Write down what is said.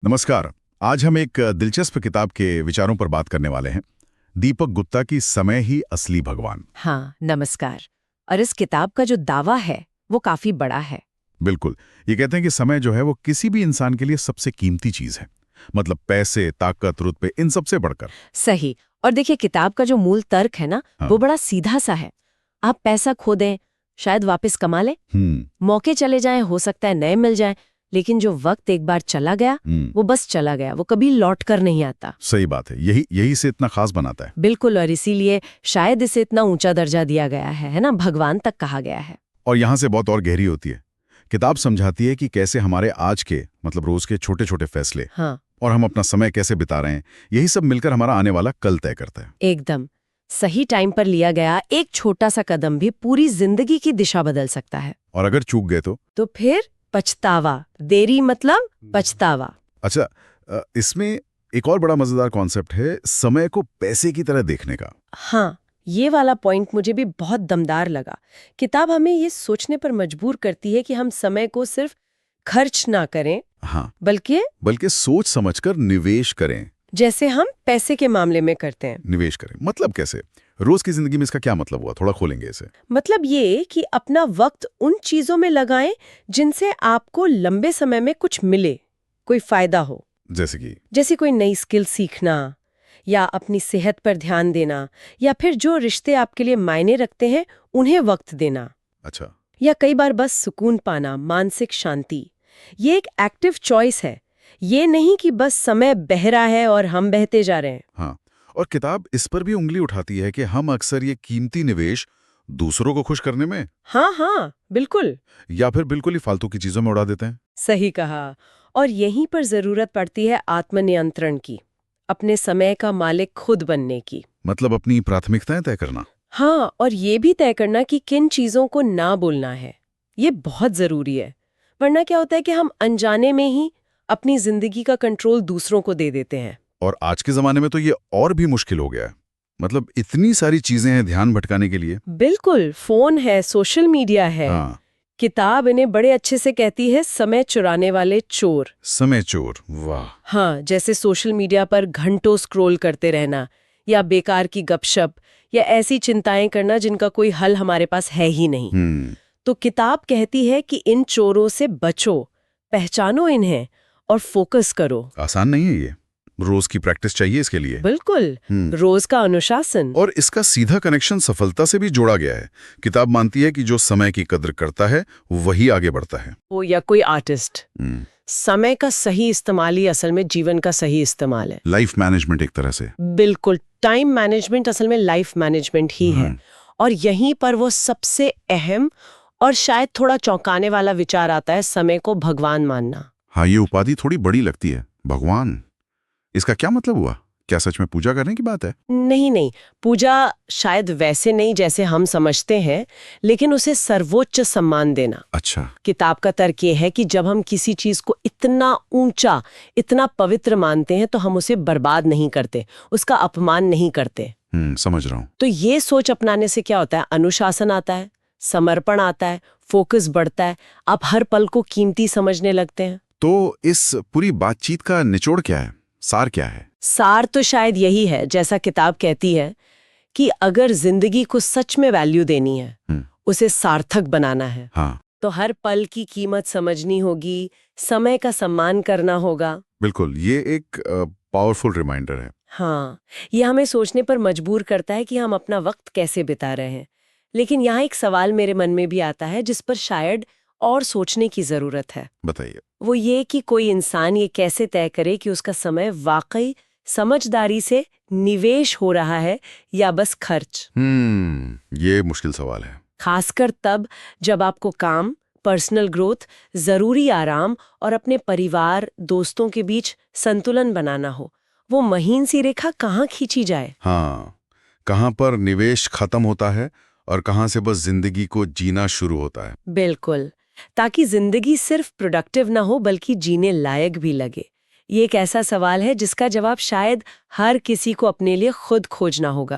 नमस्कार। आज हम एक दिलचस्प किताब के विचारों पर बात करने वाले हैं। दीपक गुप्ता की समय ही असली भगवान। हाँ, नमस्कार। और इस किताब का जो दावा है वो काफी बड़ा है। बिल्कुल। ये कहते हैं कि समय जो है वो किसी भी इंसान के लिए सबसे कीमती चीज है। मतलब पैसे, ताकत, रुतबे, इन सबसे बढ़कर। सही। और देखिए, किताब का जो मूल तर्क है ना, हाँ। वो बड़ा सीधा सा है। आप पैसा खो दें, शायद वापस कमा लें, हम्म। मौके चले जाएं, हो सकता है नए मिल जाएं, लेकिन जो वक्त एक बार चला गया वो बस चला गया, वो कभी लौट कर नहीं आता। सही बात है। यही यही से इतना खास बनाता है। बिल्कुल। और इसीलिए शायद इसे इतना ऊंचा दर्जा दिया गया है ना, भगवान तक कहा गया है। और यहाँ से बहुत और गहरी होती है। किताब समझाती है कि कैसे हमारे आज के मतलब रोज के छोटे छोटे फैसले हाँ, और हम अपना समय कैसे बिता रहे हैं, यही सब मिलकर हमारा आने वाला कल तय करता है। एकदम सही टाइम पर लिया गया एक छोटा सा कदम भी पूरी जिंदगी की दिशा बदल सकता है। और अगर चूक गए तो फिर पछतावा। देरी मतलब पछतावा। अच्छा, इसमें एक और बड़ा मजेदार कॉन्सेप्ट है समय को पैसे की तरह देखने का। हाँ, ये वाला पॉइंट मुझे भी बहुत दमदार लगा। किताब हमें ये सोचने पर मजबूर करती है कि हम समय को सिर्फ खर्च ना करें, हाँ, बल्कि सोच समझकर निवेश करें। जैसे हम पैसे के मामले में करते हैं। निवेश करें मतलब कैसे? रोज की जिंदगी में इसका क्या मतलब हुआ? थोड़ा खोलेंगे इसे। मतलब ये कि अपना वक्त उन चीजों में लगाएं जिनसे आपको लंबे समय में कुछ मिले, कोई फायदा हो। जैसे कोई नई स्किल सीखना, या अपनी सेहत पर ध्यान देना, या फिर जो रिश्ते आपके लिए मायने रखते हैं उन्हें वक्त देना। अच्छा। या कई बार बस सुकून पाना, मानसिक शांति। ये एक एक्टिव चॉइस है, ये नहीं कि बस समय बह रहा है और हम बहते जा रहे हैं। हाँ, और किताब इस पर भी उंगली उठाती है कि हम अक्सर ये कीमती निवेश दूसरों को खुश करने में हाँ, बिल्कुल या फिर बिल्कुल ही फालतू की चीजों में उड़ा देते हैं। सही कहा। और यहीं पर जरूरत पड़ती है आत्मनियंत्रण की, अपने समय का मालिक खुद बनने की। मतलब अपनी प्राथमिकताएं तय करना। हाँ, और ये भी तय करना कि किन चीजों को ना बोलना है। ये बहुत जरूरी है, वरना क्या होता है कि हम अनजाने में ही अपनी जिंदगी का कंट्रोल दूसरों को दे देते हैं। और आज के जमाने में तो ये और भी मुश्किल हो गया है। मतलब इतनी सारी चीजें हैं ध्यान भटकाने के लिए। बिल्कुल, फोन है, सोशल मीडिया है। हाँ। किताब इन्हें बड़े अच्छे से कहती है समय चुराने वाले चोर। समय चोर, वाह। हाँ, जैसे सोशल मीडिया पर घंटों स्क्रॉल करते रहना, या बेकार की गपशप, या ऐसी चिंताएं करना जिनका कोई हल हमारे पास है ही नहीं। तो किताब कहती है कि इन चोरों से बचो, पहचानो इन्हें और फोकस करो। आसान नहीं है ये, रोज की प्रैक्टिस चाहिए इसके लिए। बिल्कुल, रोज का अनुशासन। और इसका सीधा कनेक्शन सफलता से भी जोड़ा गया है। किताब मानती है कि जो समय की कद्र करता है वही आगे बढ़ता है। वो या कोई आर्टिस्ट, समय का सही इस्तेमाल ही असल में जीवन का सही इस्तेमाल है। लाइफ मैनेजमेंट एक तरह से। बिल्कुल, टाइम मैनेजमेंट असल में लाइफ मैनेजमेंट ही है। और यहीं पर वो सबसे अहम और शायद थोड़ा चौंकाने वाला विचार आता है, समय को भगवान मानना। हाँ, ये उपाधि थोड़ी बड़ी लगती है, भगवान। इसका क्या मतलब हुआ? क्या सच में पूजा करने की बात है? नहीं, पूजा शायद वैसे नहीं जैसे हम समझते हैं, लेकिन उसे सर्वोच्च सम्मान देना। अच्छा। किताब का तर्क ये है कि जब हम किसी चीज को इतना ऊंचा, इतना पवित्र मानते हैं तो हम उसे बर्बाद नहीं करते, उसका अपमान नहीं करते। समझ रहा हूँ। तो ये सोच अपनाने से क्या होता है? अनुशासन आता है, समर्पण आता है, फोकस बढ़ता है, आप हर पल को कीमती समझने लगते हैं। तो इस पूरी बातचीत का निचोड़ क्या है? सार क्या है? सार तो शायद यही है, जैसा किताब कहती है, कि अगर जिंदगी को सच में वैल्यू देनी है, उसे सार्थक बनाना है, हाँ, तो हर पल की कीमत समझनी होगी, समय का सम्मान करना होगा। बिल्कुल, ये एक पावरफुल रिमाइंडर है। हाँ, ये हमें सोचने पर मजबूर करता है कि हम अपना वक्त कैसे बिता रहे हैं। लेकिन यहाँ एक सवाल मेरे मन में भी आता है जिस पर शायद और सोचने की जरूरत है। बताइए। वो ये कि कोई इंसान ये कैसे तय करे कि उसका समय वाकई समझदारी से निवेश हो रहा है या बस खर्च। ये मुश्किल सवाल है। खासकर तब जब आपको काम, पर्सनल ग्रोथ, जरूरी आराम और अपने परिवार, दोस्तों के बीच संतुलन बनाना हो। वो महीन सी रेखा कहाँ खींची जाए? हाँ, कहाँ पर निवेश खत्म होता है और कहाँ से बस जिंदगी को जीना शुरू होता है। बिल्कुल, ताकि जिंदगी सिर्फ प्रोडक्टिव ना हो बल्कि जीने लायक भी लगे। ये एक ऐसा सवाल है जिसका जवाब शायद हर किसी को अपने लिए खुद खोजना होगा।